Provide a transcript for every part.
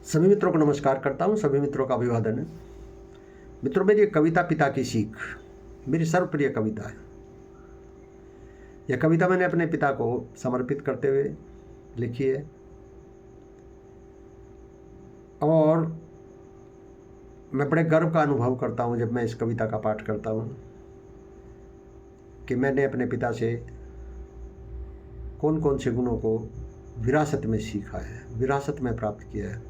सभी मित्रों को नमस्कार करता हूँ, सभी मित्रों का अभिवादन है। मित्रों, मेरी एक कविता पिता की सीख मेरी सर्वप्रिय कविता है। यह कविता मैंने अपने पिता को समर्पित करते हुए लिखी है और मैं बड़े गर्व का अनुभव करता हूँ जब मैं इस कविता का पाठ करता हूँ कि मैंने अपने पिता से कौन कौन से गुणों को विरासत में सीखा है, विरासत में प्राप्त किया है।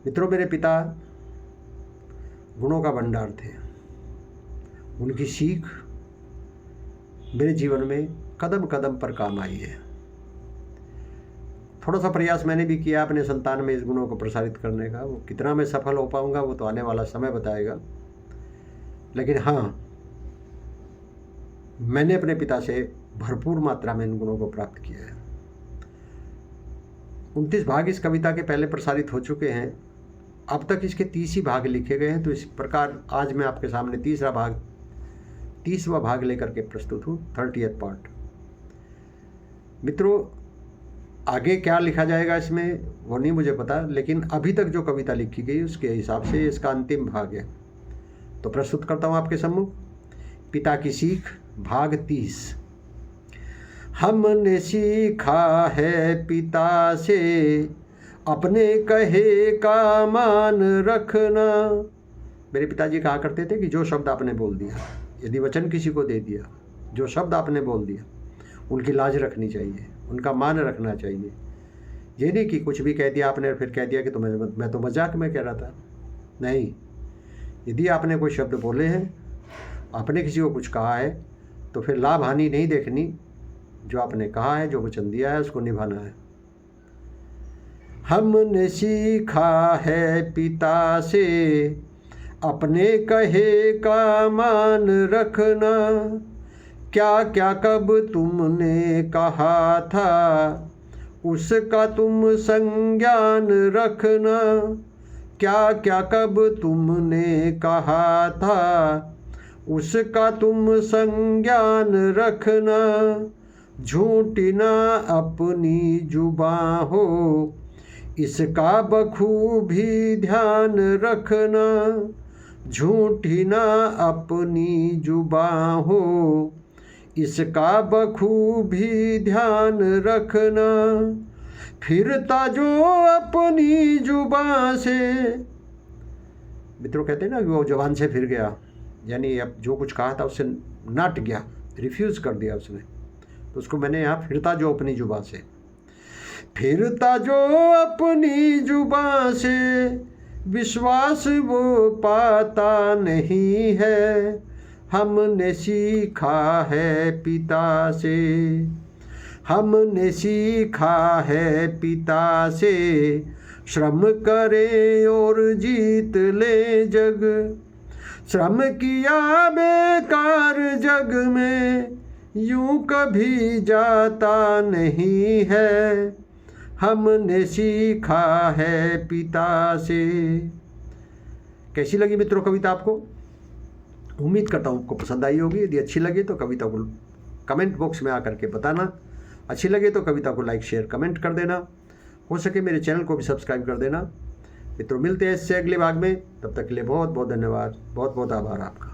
मित्रों, मेरे पिता गुणों का भंडार थे। उनकी सीख मेरे जीवन में कदम कदम पर काम आई है। थोड़ा सा प्रयास मैंने भी किया अपने संतान में इस गुणों को प्रसारित करने का। वो कितना मैं सफल हो पाऊंगा वो तो आने वाला समय बताएगा, लेकिन हाँ, मैंने अपने पिता से भरपूर मात्रा में इन गुणों को प्राप्त किया है। 29 भाग इस कविता के पहले प्रसारित हो चुके हैं। अब तक इसके 30 ही भाग लिखे गए हैं। तो इस प्रकार आज मैं आपके सामने 30वां भाग लेकर के प्रस्तुत हूँ, 30th पार्ट। मित्रों, आगे क्या लिखा जाएगा इसमें वो नहीं मुझे पता, लेकिन अभी तक जो कविता लिखी गई उसके हिसाब से इसका अंतिम भाग है। तो प्रस्तुत करता हूँ आपके सम्मुख पिता की सीख, भाग 30। हमने सीखा है पिता से अपने कहे का मान रखना। मेरे पिताजी कहा करते थे कि जो शब्द आपने बोल दिया, यदि वचन किसी को दे दिया, जो शब्द आपने बोल दिया, उनकी लाज रखनी चाहिए, उनका मान रखना चाहिए। ये नहीं कि कुछ भी कह दिया आपने फिर कह दिया कि मैं तो मजाक में कह रहा था। नहीं, यदि आपने कोई शब्द बोले हैं, आपने किसी को कुछ कहा है, तो फिर लाभ हानि नहीं देखनी। जो आपने कहा है, जो वचन दिया है, उसको निभाना है। हमने सीखा है पिता से अपने कहे का मान रखना। क्या क्या कब तुमने कहा था उसका तुम संज्ञान रखना। क्या क्या कब तुमने कहा था उसका तुम संज्ञान रखना। झूठी ना अपनी जुबां हो इसका बखूबी ध्यान रखना। झूठी ना अपनी जुबां हो इसका बखूबी ध्यान रखना। फिरता जो अपनी जुबां से, मित्रों कहते हैं ना कि वो जुबान से फिर गया, यानी अब जो कुछ कहा था उससे नट गया, रिफ्यूज़ कर दिया उसने। तो उसको मैंने यहाँ फिरता जो अपनी जुबां से, फिरता जो अपनी जुबां से विश्वास वो पाता नहीं है। हमने सीखा है पिता से, हमने सीखा है पिता से श्रम करे और जीत ले जग। श्रम किया बेकार जग में यूं कभी जाता नहीं है। हमने सीखा है पिता से। कैसी लगी मित्रों कविता आपको? उम्मीद करता हूँ आपको पसंद आई होगी। यदि अच्छी लगे तो कविता को कमेंट बॉक्स में आकर के बताना। अच्छी लगे तो कविता को लाइक शेयर कमेंट कर देना। हो सके मेरे चैनल को भी सब्सक्राइब कर देना। मित्रों, मिलते हैं इससे अगले भाग में। तब तक के लिए बहुत बहुत धन्यवाद, बहुत बहुत आभार आपका।